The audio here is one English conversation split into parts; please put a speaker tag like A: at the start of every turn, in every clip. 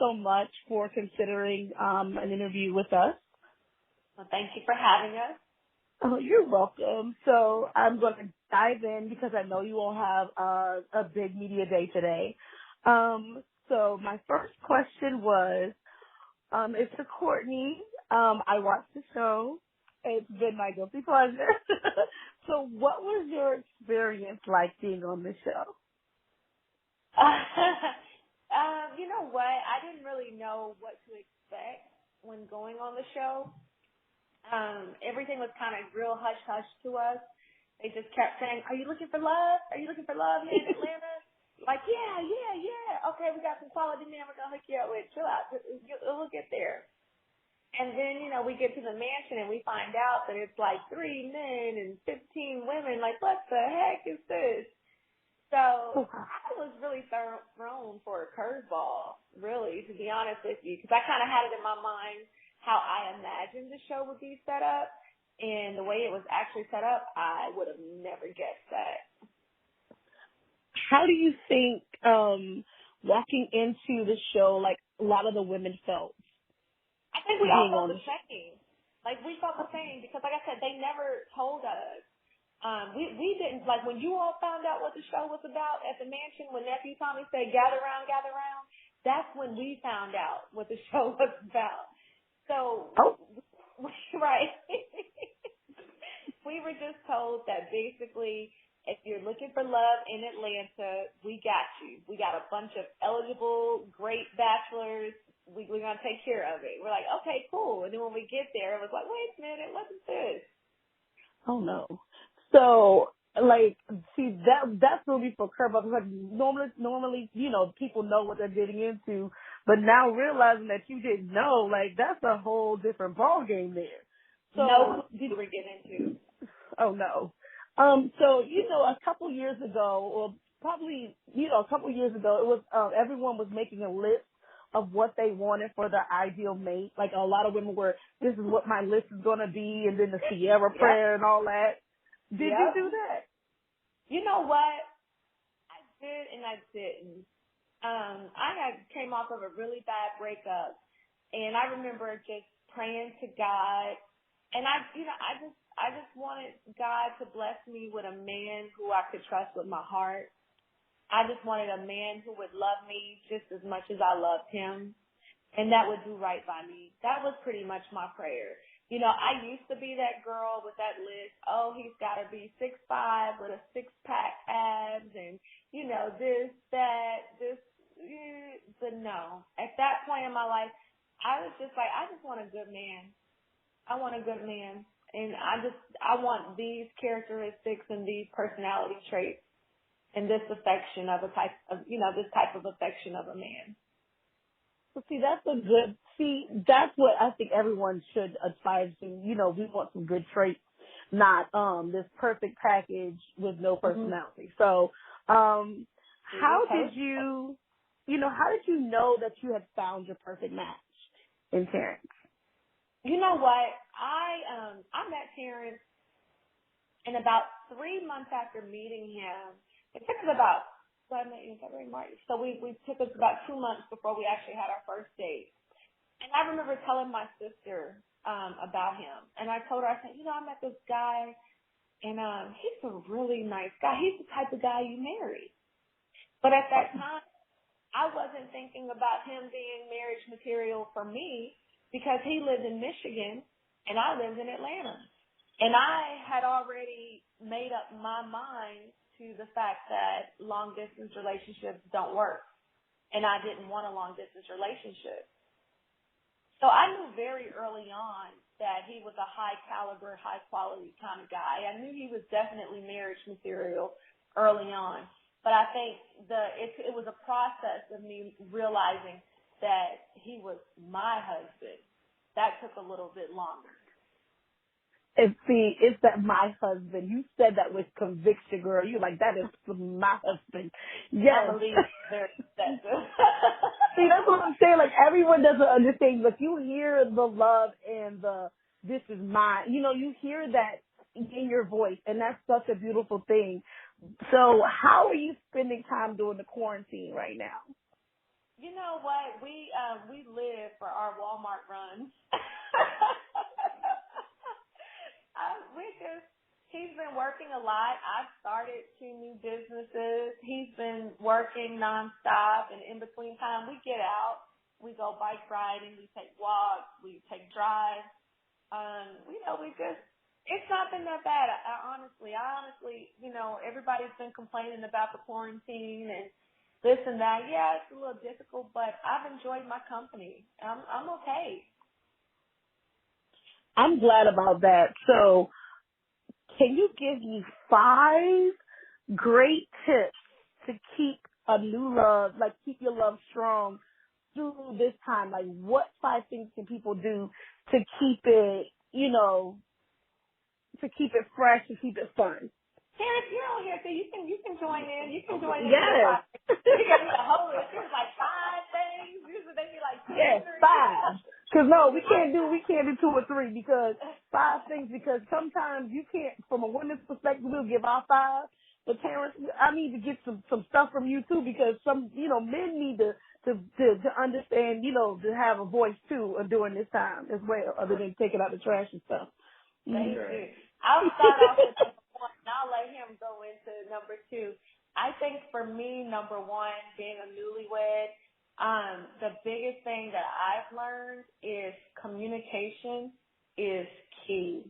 A: so much for considering an interview with us.
B: Well, thank you for having us.
A: Oh, you're welcome. So I'm going to dive in because I know you all have a big media day today. So my first question was, it's to Courtney. I watched the show. It's been my guilty pleasure. So what was your experience like being on the show?
B: You know what? I didn't really know what to expect when going on the show. Everything was kind of real hush-hush to us. They just kept saying, "Are you looking for love? Are you looking for love here in Atlanta?" Like, yeah. Okay, we got some quality men we're going to hook you up with. Chill out. We'll get there. And then, we get to the mansion and we find out that it's like 3 men and 15 women. Like, what the heck is this? So I was really thrown for a curveball, really, to be honest with you, because I kind of had it in my mind how I imagined the show would be set up, and the way it was actually set up, I would have never guessed that.
A: How do you think walking into the show, like a lot of the women felt?
B: I think we all felt the same. Like, we felt the same because, like I said, they never told us. We didn't, like, when you all found out what the show was about at the mansion, when Nephew Tommy said, gather around, that's when we found out what the show was about. So, right. We were just told that basically, if you're looking for love in Atlanta, we got you. We got a bunch of eligible, great bachelors. We're going to take care of it. We're like, okay, cool. And then when we get there, it was like, wait a minute, what is this?
A: Oh, no. So, like, see, that's really for curveballs. Like, normally, people know what they're getting into, but now realizing that you didn't know, like, that's a whole different ball game there. So,
B: no clue what we're getting into.
A: Oh, no. So, a couple years ago, or probably, a couple years ago, it was, everyone was making a list of what they wanted for their ideal mate. Like, a lot of women were, this is what my list is going to be, and then the Sierra prayer and all that. Did you do that?
B: You know what? I did and I didn't. I came off of a really bad breakup, and I remember just praying to God, and I just wanted God to bless me with a man who I could trust with my heart. I just wanted a man who would love me just as much as I loved him, and that would do right by me. That was pretty much my prayer. I used to be that girl with that list. Oh, he's got to be 6'5" with a 6-pack abs and, this, that, this. But no. At that point in my life, I was just like, I just want a good man. I want a good man. And I want these characteristics and these personality traits and this affection of this type of affection of a man.
A: Well, see, that's what I think everyone should aspire to. We want some good traits, not this perfect package with no personality. So, how did you know that you had found your perfect match in Terrance?
B: You know what? I met Terrance, and about 3 months after meeting him, it took us about February, March. So we took us about 2 months before we actually had our first date. And I remember telling my sister about him. And I told her, I said, I met this guy, and he's a really nice guy. He's the type of guy you marry. But at that time, I wasn't thinking about him being marriage material for me because he lived in Michigan and I lived in Atlanta. And I had already made up my mind to the fact that long-distance relationships don't work. And I didn't want a long-distance relationship. So I knew very early on that he was a high-caliber, high-quality kind of guy. I knew he was definitely marriage material early on. But I think it was a process of me realizing that he was my husband. That took a little bit longer.
A: And see, it's that my husband. You said that with conviction, girl. You're like, that is my husband. Yes.
B: I believe very excessive.
A: See, that's what I'm saying. Like, everyone doesn't understand. Like, you hear the love and this is mine. You hear that in your voice, and that's such a beautiful thing. So how are you spending time during the quarantine right now?
B: You know what? We live for our Walmart runs. He's been working a lot. I've started 2 new businesses. He's been working nonstop, and in between time, we get out. We go bike riding. We take walks. We take drives. It's not been that bad. I honestly, everybody's been complaining about the quarantine and this and that. Yeah, it's a little difficult, but I've enjoyed my company. I'm okay.
A: I'm glad about that. So, can you give me 5 great tips to keep a new love, like keep your love strong through this time? Like, what 5 things can people do to keep it, to keep it fresh, to keep it fun?
B: Terrance, you're on here, so you can join in. You can join in.
A: Yes.
B: You got the whole list. There's like 5 things. Usually they be like 2
A: yes, 5. Because no, we can't do 2 or 3 because 5 things. Because sometimes you can't, from a woman's perspective, we'll give our 5. But Terrance, I need to get some stuff from you too, because some men need to understand, to have a voice too during this time as well, other than taking out the trash and stuff.
B: Thank you. I'll start off with number 1, and I'll let him go into number 2. I think for me, number 1, being a newlywed, the biggest thing that I've learned is communication is key.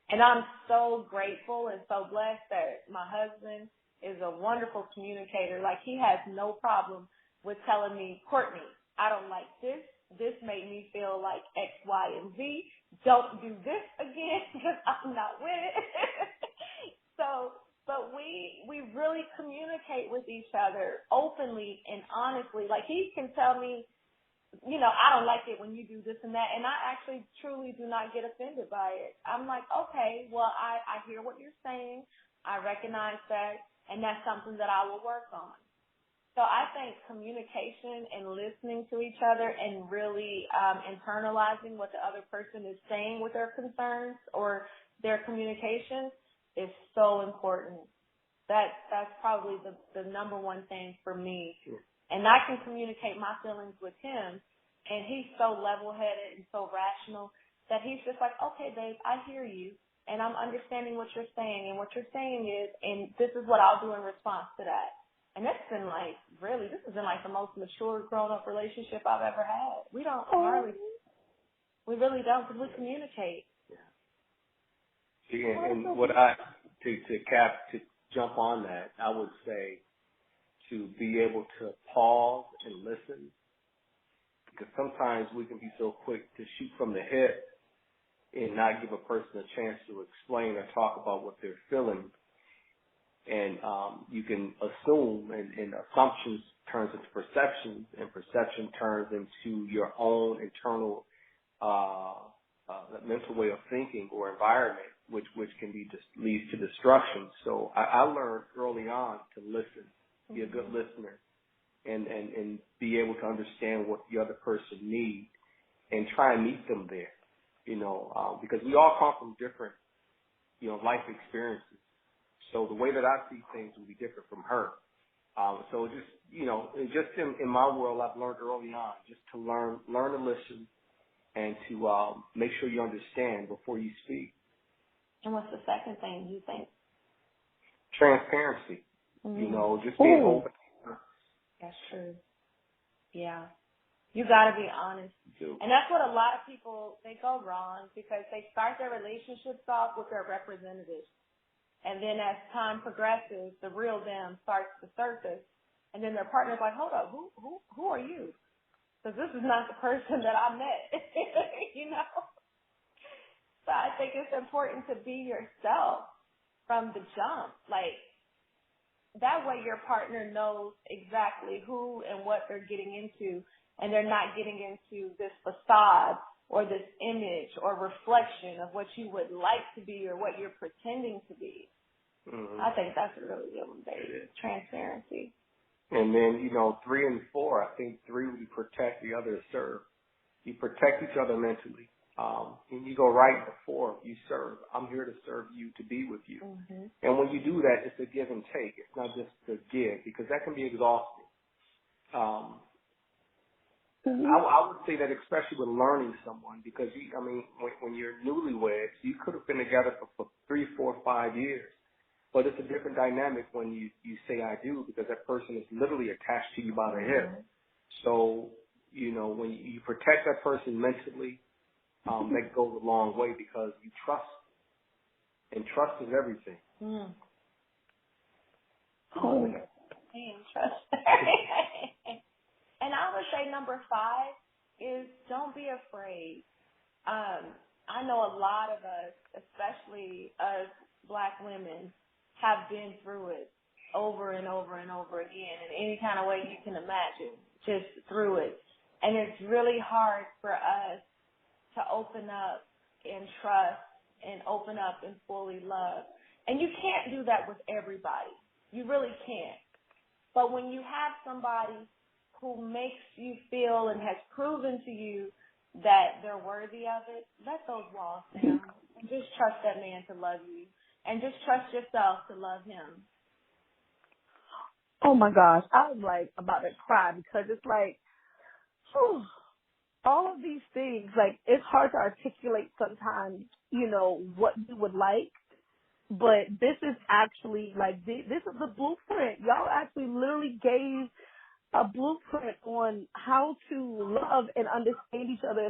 B: And I'm so grateful and so blessed that my husband is a wonderful communicator. Like, he has no problem with telling me, Courtney, I don't like this. This made me feel like X, Y, and Z. Don't do this again because I'm not with it. But we really communicate with each other openly and honestly. Like, he can tell me, I don't like it when you do this and that, and I actually truly do not get offended by it. I'm like, okay, well, I hear what you're saying. I recognize that, and that's something that I will work on. So I think communication and listening to each other and really internalizing what the other person is saying with their concerns or their communication is so important. That's probably the number 1 thing for me.
C: Sure.
B: And I can communicate my feelings with him, and he's so level-headed and so rational that he's just like, okay, babe, I hear you, and I'm understanding what you're saying, and what you're saying is, and this is what I'll do in response to that. And this has been the most mature grown-up relationship I've ever had. We don't we really don't, because we communicate.
C: Yeah. And what to jump on that, I would say to be able to pause and listen, because sometimes we can be so quick to shoot from the hip and not give a person a chance to explain or talk about what they're feeling. And you can assume, and assumptions turns into perceptions, and perception turns into your own internal mental way of thinking or environment, which can be just leads to destruction. So I learned early on to listen, be a good listener, and be able to understand what the other person needs, and try and meet them there. Because we all come from different, life experiences. So the way that I see things will be different from her. So just in my world, I've learned early on just to learn to listen and to make sure you understand before you speak.
B: And what's the second thing you think?
C: Transparency. Just being open.
B: That's true. Yeah. You got to be honest. And that's what a lot of people, they go wrong because they start their relationships off with their representatives. And then as time progresses, the real them starts to surface. And then their partner's like, hold up, who are you? Because this is not the person that I met, So I think it's important to be yourself from the jump. Like, that way your partner knows exactly who and what they're getting into, and they're not getting into this facade or this image or reflection of what you would like to be or what you're pretending to be. I think that's a really good one, baby. Transparency.
C: And then, 3 and 4, I think 3 would be protect, the other is serve. You protect each other mentally. And you go right before you serve. I'm here to serve you, to be with you. Mm-hmm. And when you do that, it's a give and take. It's not just to give, because that can be exhausting. I would say that especially with learning someone, because when you're newlyweds, you could have been together for 3, 4, 5 years, but it's a different dynamic when you say I do, because that person is literally attached to you by the hip. So when you protect that person mentally, that goes a long way, because you trust, and trust is everything.
B: Oh, trust. And I would say number 5 is don't be afraid. I know a lot of us, especially us Black women, have been through it over and over and over again in any kind of way you can imagine, just through it. And it's really hard for us to open up and trust and open up and fully love. And you can't do that with everybody. You really can't. But when you have somebody who makes you feel and has proven to you that they're worthy of it, let those walls down. And just trust that man to love you. And just trust yourself to love him.
A: Oh, my gosh. I'm, about to cry, because it's all of these things, it's hard to articulate sometimes, what you would like. But this is actually, this is the blueprint. Y'all actually literally gave a blueprint on how to love and understand each other.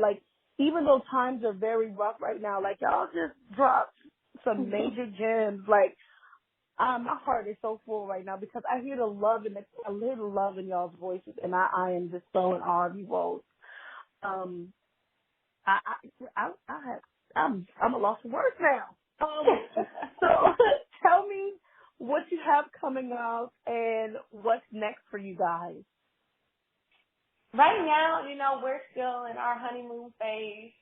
A: Even though times are very rough right now, y'all just dropped some major gems. My heart is so full right now, because I hear the love in y'all's voices, and I am just so in awe of you both. I'm a loss of words now. So tell me what you have coming up and what's next for you guys.
B: Right now, we're still in our honeymoon phase.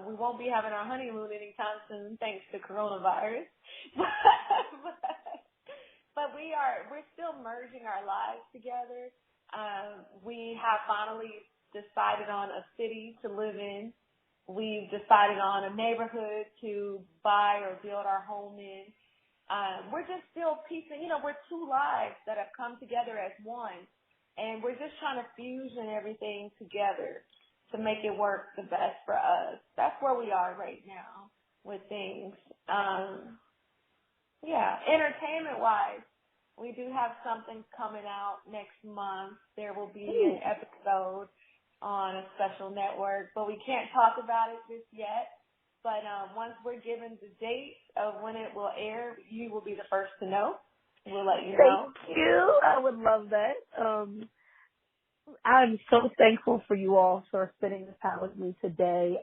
B: We won't be having our honeymoon anytime soon, thanks to coronavirus. But we're still merging our lives together. We have finally decided on a city to live in. We've decided on a neighborhood to buy or build our home in. We're just still piecing, we're 2 lives that have come together as one. And we're just trying to fusion everything together to make it work the best for us. That's where we are right now with things. Entertainment-wise, we do have something coming out next month. There will be an episode on a special network, but we can't talk about it just yet. But once we're given the date of when it will air, you will be the first to know. We'll let you know.
A: Thank you. I would love that. I'm so thankful for you all for spending this time with me today.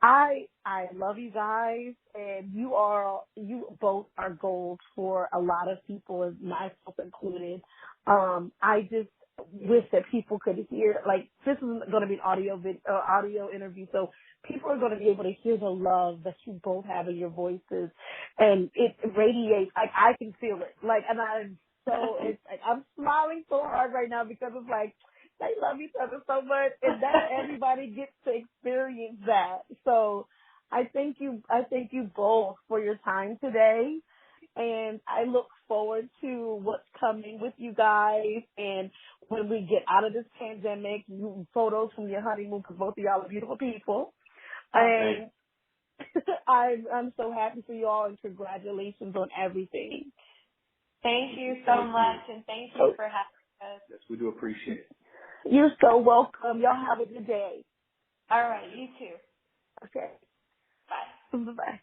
A: I love you guys, and you both are gold for a lot of people, and myself included. I just wish that people could hear, this is going to be an audio interview, so people are going to be able to hear the love that you both have in your voices, and it radiates. I can feel it. And I'm smiling so hard right now, because it's they love each other so much, and that everybody gets to experience that. So I thank you both for your time today, and I look forward to what's coming with you guys. And when we get out of this pandemic, photos from your honeymoon, because both of y'all are beautiful people. And I'm so happy for you all, and congratulations on everything.
B: Thank you so much, and thank you for having us.
C: Yes, we do appreciate it.
A: You're so welcome. Y'all have a good day.
B: All right, you too.
A: Okay.
B: Bye.
A: Bye-bye.